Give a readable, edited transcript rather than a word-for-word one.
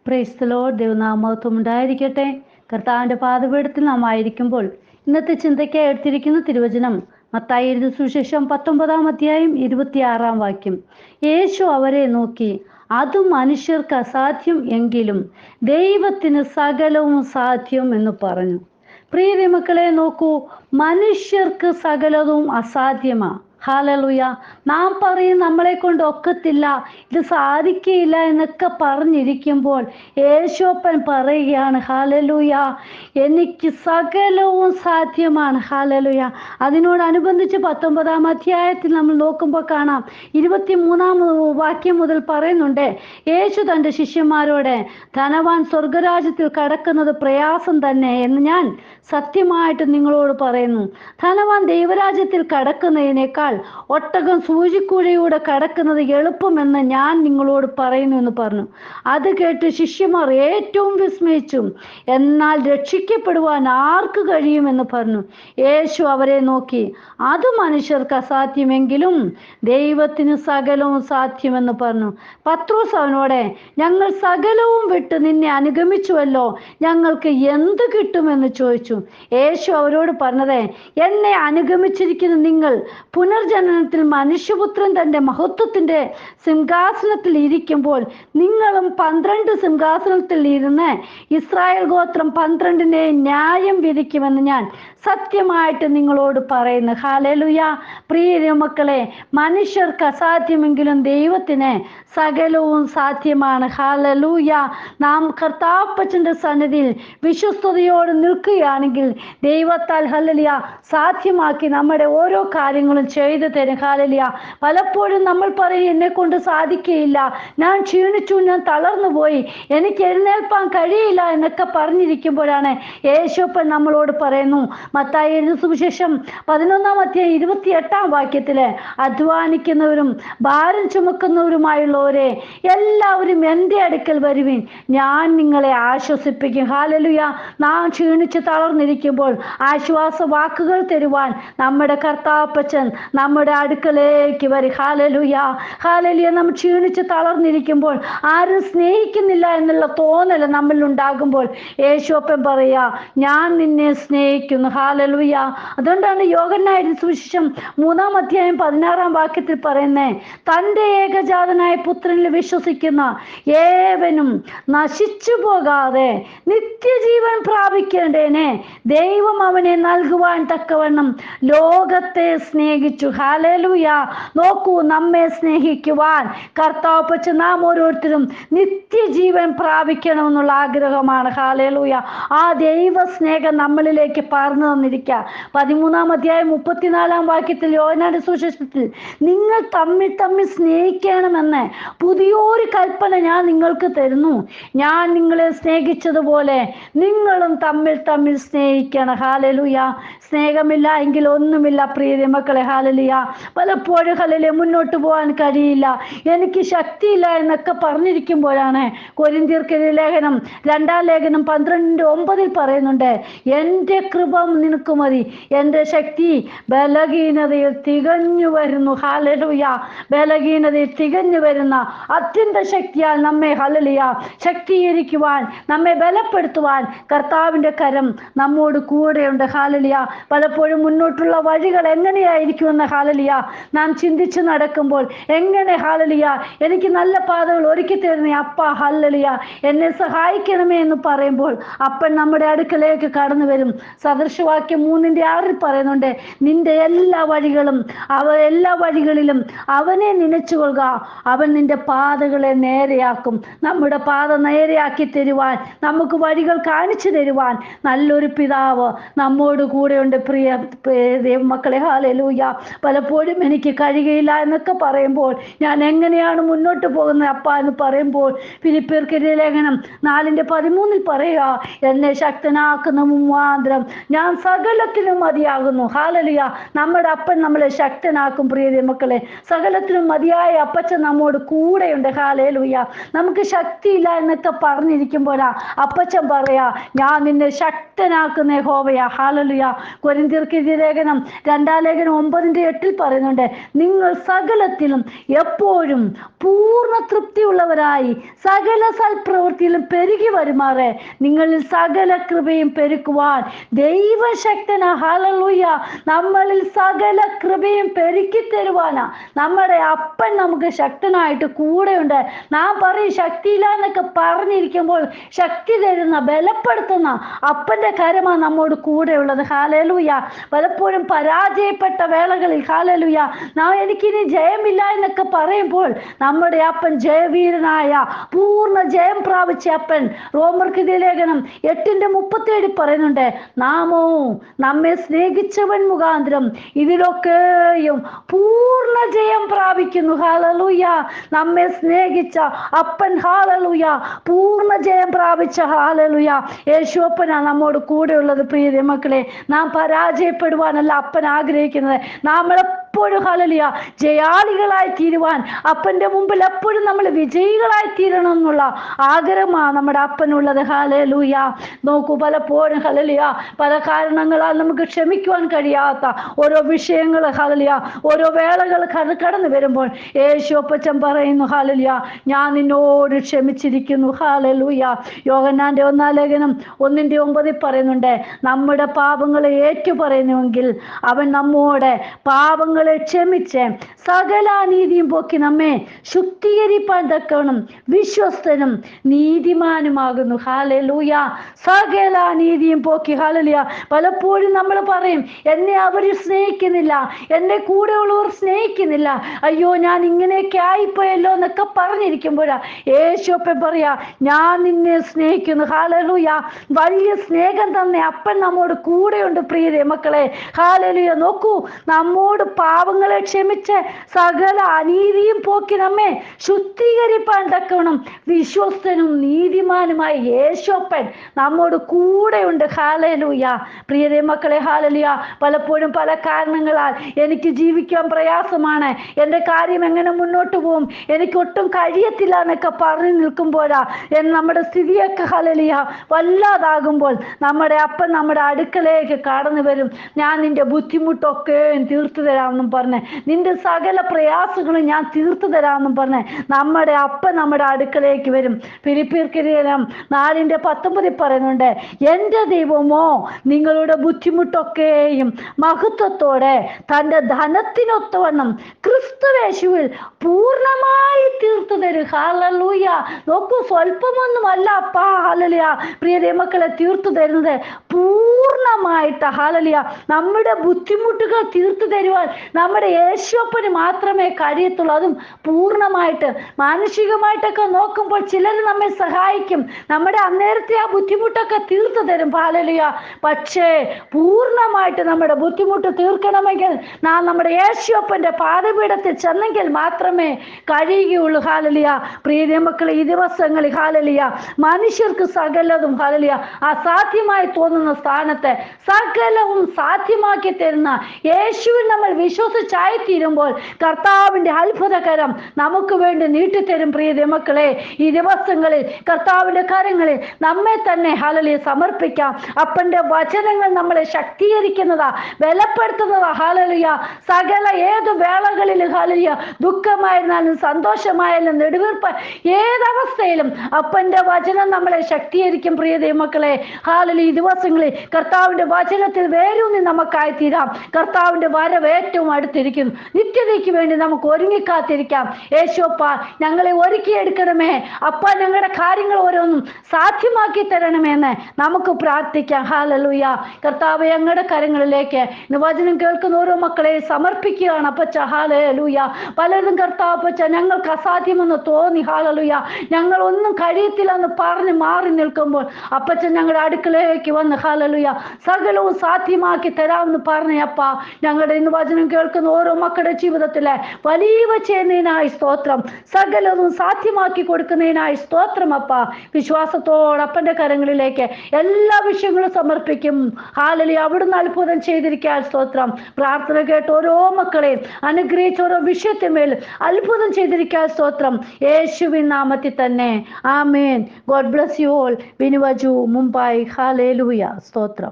Praise the Lord. ദൈവനാമമഹത്വം ഉണ്ടായിരിക്കട്ടെ. കർത്താവിൻ്റെ പാദപീഠത്തിൽ നാം ആയിരിക്കുമ്പോൾ ഇന്നത്തെ ചിന്തയ്ക്കായി എടുത്തിരിക്കുന്ന തിരുവചനം മത്തായി എഴുതിയ സുവിശേഷം 19-ാം അധ്യായം 26-ാം വാക്യം. യേശു അവരെ നോക്കി, അത് മനുഷ്യർക്ക് അസാധ്യം എങ്കിലും ദൈവത്തിന് സകലവും സാധ്യം എന്ന് പറഞ്ഞു. പ്രിയ മക്കളെ, നോക്കൂ, മനുഷ്യർക്ക് സകലവും അസാധ്യമാണ്. ഹല്ലേലൂയ. നാം പറയും നമ്മളെ കൊണ്ട് ഒക്കത്തില്ല, ഇത് സാധിക്കുകയില്ല എന്നൊക്കെ പറഞ്ഞിരിക്കുമ്പോൾ യേശുപ്പൻ പറയുകയാണ്, ഹല്ലേലൂയ, എനിക്ക് സകലവും സാധ്യമാണ്. ഹല്ലേലൂയ. അതിനോടനുബന്ധിച്ച് 19-ാം അധ്യായത്തിൽ നമ്മൾ നോക്കുമ്പോൾ കാണാം, 23-ാം വാക്യം മുതൽ പറയുന്നുണ്ട്, യേശു തൻ്റെ ശിഷ്യന്മാരോട്, ധനവാൻ സ്വർഗരാജ്യത്തിൽ കടക്കുന്നത് പ്രയാസം തന്നെ എന്ന് ഞാൻ സത്യമായിട്ട് നിങ്ങളോട് പറയുന്നു. ധനവാൻ ദൈവരാജ്യത്തിൽ കടക്കുന്നതിനേക്കാൾ ഒട്ടകം സൂചിക്കുഴയിലൂടെ കടക്കുന്നത് എളുപ്പമെന്ന് ഞാൻ നിങ്ങളോട് പറയുന്നു എന്ന് പറഞ്ഞു. അത് കേട്ട് ശിഷ്യന്മാർ ഏറ്റവും വിസ്മയിച്ചു. എന്നാൽ രക്ഷിക്കപ്പെടുവാൻ ആർക്ക് കഴിയുമെന്ന് പറഞ്ഞു. യേശു അവരെ നോക്കി, അത് മനുഷ്യർക്ക് അസാധ്യമെങ്കിലും ദൈവത്തിന് സകലവും സാധ്യമെന്ന് പറഞ്ഞു. പത്രോസ് അവനോട്, ഞങ്ങൾ സകലവും വിട്ട് നിന്നെ അനുഗമിച്ചുവല്ലോ, ഞങ്ങൾക്ക് എന്ത് കിട്ടുമെന്ന് ചോദിച്ചു. യേശു അവരോട് പറഞ്ഞത്, എന്നെ അനുഗമിച്ചിരിക്കുന്ന നിങ്ങൾ പുനർജനനത്തിൽ മനുഷ്യപുത്രൻ തൻ്റെ മഹത്വത്തിൻ്റെ സിംഹാസനത്തിൽ ഇരിക്കുമ്പോൾ നിങ്ങളും 12 സിംഹാസനത്തിൽ ഇരുന്ന് ഇസ്രായേൽ ഗോത്രം 12-നെ ന്യായം വിധിക്കുമെന്ന് ഞാൻ സത്യമായിട്ട് നിങ്ങളോട് പറയുന്നു. ഹല്ലേലൂയ. പ്രിയ മക്കളെ, മനുഷ്യർക്ക് അസാധ്യമെങ്കിലും ദൈവത്തിന് സകലവും സാധ്യമാണ്. ഹല്ലേലൂയ. നാം കർത്താപ്പച്ചൻ്റെ സന്നിധിയിൽ വിശ്വസ്തയോട് നിൽക്കുകയാണെങ്കിൽ ദൈവത്താൽ ഹല്ലേലൂയ സാധ്യമാക്കി നമ്മുടെ ഓരോ കാര്യങ്ങളും ചെയ്തു തരും. ഹല്ലേലൂയ. പലപ്പോഴും നമ്മൾ പറയും, എന്നെ കൊണ്ട് സാധിക്കുകയില്ല, ഞാൻ ക്ഷീണിച്ചു, ഞാൻ തളർന്നു പോയി, എനിക്ക് എഴുന്നേൽപ്പാൻ കഴിയില്ല എന്നൊക്കെ പറഞ്ഞിരിക്കുമ്പോഴാണ് യേശുപ്പൻ നമ്മളോട് പറയുന്നു, മത്തായി എഴുതിയ സുവിശേഷം 11-ാം അധ്യായം 28-ാം വാക്യത്തില്, അധ്വാനിക്കുന്നവരും ഭാരം ചുമക്കുന്നവരുമായുള്ളവരെ എല്ലാവരും എൻ്റെ അടുക്കൽ വരുവിൻ, ഞാൻ നിങ്ങളെ ആശ്വസിപ്പിക്കും. ഹല്ലേലൂയ. നാം ക്ഷീണിച്ച് തളർന്നിരിക്കുമ്പോൾ ആശ്വാസ വാക്കുകൾ തരുവാൻ നമ്മുടെ കർത്താപ്പച്ചൻ നമ്മുടെ അടുക്കലേക്ക് വരും. ഹല്ലേലൂയ. ഹല്ലേലൂയ. നാം ക്ഷീണിച്ച് തളർന്നിരിക്കുമ്പോൾ ആരും സ്നേഹിക്കുന്നില്ല എന്നുള്ള തോന്നൽ നമ്മളിൽ ഉണ്ടാകുമ്പോൾ യേശുപ്പൻ പറയാ, ഞാൻ നിന്നെ സ്നേഹിക്കുന്നു. ഹല്ലേലൂയ. അതുകൊണ്ടാണ് യോഹന്നാന്റെ സുവിശേഷം 3-ാം അധ്യായം 16-ാം വാക്യത്തിൽ പറയുന്നത്, തൻ്റെ ഏകജാതനായ പുത്രനിൽ വിശ്വസിക്കുന്ന ഏവനും നശിച്ചു പോകാതെ നിത്യജീവൻ പ്രാപിക്കേണ്ടേനെ ദൈവം അവനെ നൽകുവാൻ തക്കവണ്ണം ലോകത്തെ സ്നേഹിച്ചു. ഹല്ലേലൂയ. നോക്കൂ, നമ്മെ സ്നേഹിക്കുവാൻ കർത്താപ്പച്ച നാം ഓരോരുത്തരും നിത്യജീവൻ പ്രാപിക്കണമെന്നുള്ള ആഗ്രഹമാണ്. ഹല്ലേലൂയ. ആ ദൈവ സ്നേഹം നമ്മളിലേക്ക് പകർന്നു തന്നിരിക്കുക. 13-ാം അധ്യായം 34-ാം വാക്യത്തിൽ യോഹന്നാന്റെ സുവിശേഷത്തിൽ, നിങ്ങൾ തമ്മിൽ തമ്മിൽ സ്നേഹിക്കണമെന്ന് പുതിയൊരു കൽപ്പന ഞാൻ നിങ്ങൾക്ക് തരുന്നു, ഞാൻ നിങ്ങളെ സ്നേഹിച്ചതുപോലെ നിങ്ങളും തമ്മിൽ തമ്മിൽ സ്നേഹിക്കണം. ഹല്ലേലൂയ. സ്നേഹമില്ല എങ്കിൽ ഒന്നുമില്ല പ്രിയ മക്കളെ. ഹല്ലേലൂയ. പലപ്പോഴും ഹല്ലേലൂയ മുന്നോട്ട് പോകാൻ കഴിയില്ല, എനിക്ക് ശക്തിയില്ല എന്നൊക്കെ പറഞ്ഞിരിക്കുമ്പോഴാണ് കൊരിന്ത്യർക്കെതിരെ ലേഖനം 2-ാം ലേഖനം 12:9 പറയുന്നുണ്ട്, എൻ്റെ കൃപ നിനക്ക് മതി, എൻ്റെ ശക്തി ബലഹീനതയിൽ തികഞ്ഞു വരുന്നു. ഹല്ലേലൂയ. ബലഹീനതയിൽ തികഞ്ഞു വരുന്ന അത്യന്ത ശക്തിയാൽ നമ്മെ ഹല്ലേലൂയ ശക്തീകരിക്കുവാൻ, നമ്മെ ബലപ്പെടുത്തുവാൻ കർത്താവിൻ്റെ കരം നമ്മോട് കൂടെയുണ്ട്. ഹല്ലേലൂയ. പലപ്പോഴും മുന്നോട്ടുള്ള വഴികൾ എങ്ങനെയായിരിക്കുമെന്ന് ഹല്ലേലൂയ നാം ചിന്തിച്ച് നടക്കുമ്പോൾ, എങ്ങനെ ഹല്ലേലൂയ എനിക്ക് നല്ല പാതകൾ ഒരുക്കി തരുന്നേ അപ്പ, ഹല്ലേലൂയ എന്നെ സഹായിക്കണമേ എന്ന് പറയുമ്പോൾ അപ്പൻ നമ്മുടെ അടുക്കലേക്ക് കടന്നു വരും. സദൃശവാക്യം 3:6 പറയുന്നുണ്ട്, നിന്റെ എല്ലാ വഴികളിലും അവനെ നനച്ചുകൊള്ളുക, അവൻ നിന്റെ പാതകളെ നേരെയാക്കും. നമ്മുടെ പാത നേരെയാക്കി തരുവാൻ, നമുക്ക് വഴികൾ കാണിച്ചു തരുവാൻ നല്ലൊരു പിതാവ് നമ്മോട് കൂടെയുണ്ട്. പ്രിയ മക്കളെ, ഹല്ലേലൂയ. പലപ്പോഴും എനിക്ക് കഴിയുകയില്ല എന്നൊക്കെ പറയുമ്പോൾ, ഞാൻ എങ്ങനെയാണ് മുന്നോട്ട് പോകുന്നത് അപ്പ എന്ന് പറയുമ്പോൾ, ഫിലിപ്പിയർക്കെതിരെ ലേഖനം 4:13 പറയുക, എന്നെ ശക്തനാക്കുന്ന മുഖാന്തരം ഞാൻ സകലത്തിനും മതിയാകുന്നു. ഹല്ലേലൂയ. നമ്മുടെ അപ്പൻ നമ്മളെ ശക്തനാക്കും. പ്രിയ മക്കളെ, സകലത്തിനും മതിയായ അപ്പച്ചൻ നമ്മോട് കൂടെയുണ്ട്. ഹല്ലേലൂയ. നമുക്ക് ശക്തിയില്ല എന്നൊക്കെ പറഞ്ഞിരിക്കുമ്പോഴാ അപ്പച്ചൻ പറയാ, ഞാൻ നിന്നെ ശക്തനാക്കുന്ന യഹോവയാ. ഹല്ലേലൂയ. കൊരിന്ത്യർക്ക് ലേഖനം 2 ലേഖനം 9:8 പറയുന്നുണ്ട്, നിങ്ങൾ സകലത്തിലും എപ്പോഴും പൂർണ്ണ തൃപ്തിയുള്ളവരായി സകല സൽപ്രവൃത്തിയിലും പെരുകി വരുമാറെ നിങ്ങളിൽ സകല കൃപയും പെരുക്കുവാൻ ദൈവശക്തനാ. ഹല്ലേലൂയ. നമ്മളിൽ സകല കൃപയും പെരുക്കി തരുവാനാ നമ്മുടെ അപ്പൻ നമുക്ക് ശക്തനായിട്ട് കൂടെയുണ്ട്. നാം പറയും ശക്തിയില്ല എന്നൊക്കെ പറഞ്ഞിരിക്കുമ്പോൾ ശക്തി തരുന്ന, ബലപ്പെടുത്തുന്ന അപ്പന്റെ കരമാണ് നമ്മോട് കൂടെയുള്ളത്. ഹല്ലേലൂയ. പലപ്പോഴും പരാജയപ്പെട്ട വേളകളിൽ ഹല്ലേലൂയ എനിക്കിനി ജയമില്ല എന്നൊക്കെ പറയുമ്പോൾ നമ്മുടെ അപ്പൻ ജയവീരനായ പൂർണ്ണ ജയം പ്രാപിച്ച അപ്പൻ. റോമർക്ക് ലേഖനം 8:37 പറയുന്നുണ്ട്, നാമോ നമ്മെ സ്നേഹിച്ചവൻ മുഖാന്തരം ഇതിലൊക്കെയും പൂർണ്ണ ജയം പ്രാപിക്കുന്നു. ഹല്ലേലൂയ. നമ്മെ സ്നേഹിച്ച അപ്പൻ ഹല്ലേലൂയ പൂർണ്ണ ജയം പ്രാപിച്ച ഹല്ലേലൂയ യേശുവപ്പനാ നമ്മോട് കൂടെയുള്ളത്. പ്രിയ മക്കളെ, നാം പരാജയപ്പെടുവാനല്ല അപ്പൻ ആഗ്രഹിക്കുന്നത്. നാം എപ്പോഴും ഹല്ലേലൂയ ജയാളികളായി തീരുവാൻ, അപ്പന്റെ മുമ്പിൽ എപ്പോഴും നമ്മൾ വിജയികളായി തീരണം എന്നുള്ള ആഗ്രഹമാണ് നമ്മുടെ അപ്പനുള്ളത്. ഹല്ലേലൂയ. നോക്കൂ, പലപ്പോഴും ഹല്ലേലൂയ പല കാരണങ്ങളാൽ നമുക്ക് ക്ഷമിക്കുവാൻ കഴിയാത്ത ഓരോ വിഷയങ്ങൾ ഹല്ലേലൂയ ഓരോ വേളകൾ കടന്നു വരുമ്പോൾ യേശുവപ്പച്ചൻ പറയുന്നു, ഹല്ലേലൂയ ഞാൻ നിന്നോട് ക്ഷമിച്ചിരിക്കുന്നു. ഹല്ലേലൂയ. യോഹന്നാന്റെ 1 ലേഖനം 1:9 പറയുന്നുണ്ട്, നമ്മുടെ പാപങ്ങളെ ഏറ്റുപറയുന്നുവെങ്കിൽ അവൻ നമ്മോട് പാപങ്ങളെ ക്ഷമിച്ച് സകല അനീതിയും പോക്കി നമ്മെ ശുദ്ധീകരിപ്പാൻ തക്കവണ്ണം വിശ്വസ്തനും നീതിമാനുമാകുന്നു. ഹല്ലേലൂയ. സകല അനീതിയും പോക്കി. ഹല്ലേലൂയ. പലപ്പോഴും നമ്മൾ പറയും, എന്നെ അവർ സ്നേഹിക്കുന്നില്ല, എന്റെ കൂടെയുള്ളവർ സ്നേഹിക്കുന്നില്ല, അയ്യോ ഞാൻ ഇങ്ങനെയൊക്കെ ആയിപ്പോയല്ലോ എന്നൊക്കെ പറഞ്ഞിരിക്കുമ്പോഴാ യേശുവപ്പൻ പറയാ, ഞാൻ നിന്നെ സ്നേഹിക്കുന്നു. ഹല്ലേലൂയ. വലിയ സ്നേഹം തന്നെ അപ്പൻ നമ്മോട് കൂടെയുണ്ട്. പ്രിയ മക്കളെ, ഹല്ലേലൂയ. നോക്കൂ, നമ്മോട് പാപങ്ങളെ ക്ഷമിച്ച് സകല അനീതിയും പോക്കി നമ്മെ ശുദ്ധീകരിപ്പാൻ തക്കവണ്ണം വിശ്വസ്തനും നീതിമാനുമായ യേശുവപ്പൻ നമ്മോട് കൂടെയുണ്ട്. ഹല്ലേലൂയ. പ്രിയ മക്കളെ, ഹല്ലേലൂയ പലപ്പോഴും പല കാരണങ്ങളാൽ എനിക്ക് ജീവിക്കാൻ പ്രയാസമാണ്, എൻ്റെ കാര്യം എങ്ങനെ മുന്നോട്ട് പോകും, എനിക്കൊട്ടും കഴിയത്തില്ല എന്നൊക്കെ പറഞ്ഞു നിൽക്കുമ്പോഴാ നമ്മുടെ സ്ഥിതിയൊക്കെ ഹല്ലേലൂയ വല്ലാതാകുമ്പോൾ നമ്മുടെ അപ്പൻ നമ്മുടെ അടുക്കലേക്ക് കടന്നു വരും. ഞാൻ നിന്റെ ബുദ്ധിമുട്ടൊക്കെ തീർത്തു തരാമെന്നും പറഞ്ഞ്, നിന്റെ സകല പ്രയാസങ്ങളും ഞാൻ തീർത്തു തരാമെന്നും പറഞ്ഞ് നമ്മുടെ അപ്പൻ നമ്മുടെ അടുക്കലേക്ക് വരും. ഫിലിപ്പിയർക്ക് ലേഖനം 4:19 പറയുന്നുണ്ട്, എൻ്റെ ദൈവമോ നിങ്ങളുടെ ബുദ്ധിമുട്ടൊക്കെയും മഹത്വത്തോടെ തൻ്റെ ധനത്തിനൊത്തവണ്ണം ക്രിസ്തുവേശുവിൽ പൂർണ്ണമായി തീർത്തു തരും. ഹല്ലേലൂയ. നോക്കൂ, സ്വല്പമൊന്നുമല്ല അപ്പാ ഹല്ലേലൂയ പ്രിയ മക്കളെ തീർത്തു തരുന്നത് പൂർണ്ണമായിട്ട്. ഹല്ലേലൂയ. നമ്മുടെ ബുദ്ധിമുട്ടുകൾ തീർത്തു തരുവാൻ നമ്മുടെ യേശുവപ്പന് മാത്രമേ കഴിയത്തുള്ളൂ. അതും പൂർണ്ണമായിട്ട്. മാനുഷികമായിട്ടൊക്കെ നോക്കുമ്പോൾ ചിലർ നമ്മെ സഹായിക്കും, നമ്മുടെ അന്നേരത്തെ ആ ബുദ്ധിമുട്ടൊക്കെ തീർത്തു തരും. ഹല്ലേലൂയ. പക്ഷേ പൂർണ്ണമായിട്ട് നമ്മുടെ ബുദ്ധിമുട്ട് തീർക്കണമെങ്കിൽ നാം നമ്മുടെ യേശുവപ്പന്റെ പാദപീഠത്തിൽ ചെന്നെങ്കിൽ മാത്രമേ കഴിയുകയുള്ളൂ. ഹല്ലേലൂയ. പ്രിയ മക്കളെ, ഈ ദിവസങ്ങളിൽ ഹല്ലേലൂയ മനുഷ്യർക്ക് സകലതും ഹല്ലേലൂയ അസാധ്യമായി തോന്നുന്ന സ്ഥാനത്ത് സകലവും സാധ്യമാക്കി തരുന്ന യേശുവിൽ നമ്മൾ വിശ്വസിച്ചായിത്തീരുമ്പോൾ കർത്താവിന്റെ അത്ഭുതകരം നമുക്ക് വേണ്ടി നീട്ടിത്തരും. പ്രിയ മക്കളെ, ഈ ദിവസങ്ങളിൽ കർത്താവിന്റെ കരങ്ങളിൽ നമ്മെ തന്നെ ഹല്ലേലൂയ സമർപ്പിക്കാം. അപ്പന്റെ വചനങ്ങൾ നമ്മളെ ശക്തീകരിക്കുന്നതാ, ബലപ്പെടുത്തുന്നതാ. ഹല്ലേലൂയ. സകല ഏത് വേളകളിലും ഹല്ലേലൂയ ദുഃഖമായിരുന്നാലും സന്തോഷമായാലും നെടുവീർപ്പ് ഏതവസ്ഥയിലും അപ്പന്റെ വചനം നമ്മളെ ശക്തീകരിക്കും. പ്രിയ ദൈവമക്കളെ, ഹല്ലേലൂയ ഈ ദിവസങ്ങളിൽ കർത്താവിന്റെ വചനത്തിൽ വേരൂന്നി നമുക്കായി തീരാം. കർത്താവിന്റെ വരവ് ഏറ്റവും അടുത്തിരിക്കുന്നു. നിത്യതയ്ക്ക് വേണ്ടി നമുക്ക് ഒരുങ്ങിക്കാത്തിരിക്കാം. യേശുവപ്പ ഞങ്ങളെ ഒരുക്കിയെടുക്കണമേ, അപ്പ ഞങ്ങളുടെ കാര്യങ്ങൾ ഓരോന്നും സാധ്യമാക്കി തരണമെന്ന് നമുക്ക് പ്രാർത്ഥിക്കാം. ഹല്ലേലൂയ. കർത്താവ് ഞങ്ങളുടെ കരങ്ങളിലേക്ക് വചനം കേൾക്കുന്ന ഓരോ മക്കളെ സമർപ്പിക്കുകയാണ് അപ്പച്ച. ഹല്ലേലൂയ. പലരും കർത്താവ് അപ്പച്ച ഞങ്ങൾക്ക് അസാധ്യമെന്ന് തോന്നി, ഹല്ലേലൂയ ഞങ്ങൾ ഒന്നും കഴിയത്തില്ല എന്ന് പറഞ്ഞ് മാറി നിൽക്കുമ്പോൾ അപ്പച്ച ഞങ്ങളുടെ അടുക്കളയിലേക്ക് വന്ന് ഹല്ലേലൂയ സകലവും സാധ്യമാക്കി തരാമെന്ന് പറഞ്ഞയപ്പ ഞങ്ങളുടെ ഇന്ന് വചനം കേൾക്കുന്ന ഓരോ മക്കളുടെ ജീവിതത്തിലെ വലിയ ചെയ്യുന്നതിനായി സ്തോത്രം, സകലവും സാധ്യമാക്കി കൊടുക്കുന്നതിനായി സ്തോത്രം അപ്പ. വിശ്വാസത്തോടെ അപ്പന്റെ കരങ്ങളിലേക്ക് എല്ലാ വിഷയങ്ങളും സമർപ്പിക്കും. ഹാലലി അവിടുന്ന് അത്ഭുതം ചെയ്തിരിക്കാൻ സ്തോത്രം. പ്രാർത്ഥന കേട്ട് ഓരോ മക്കളെയും അനുഗ്രഹിച്ച ഓരോ വിഷയത്തിന്മേൽ അത്ഭുതം ചെയ്തിരിക്കാൻ സ്തോത്രം, യേശുവിൻ നാമത്തിൽ തന്നെ. Amen. God bless you all. ബിനുവജു, മുംബൈ. ഹല്ലേലൂയ. സ്തോത്രം.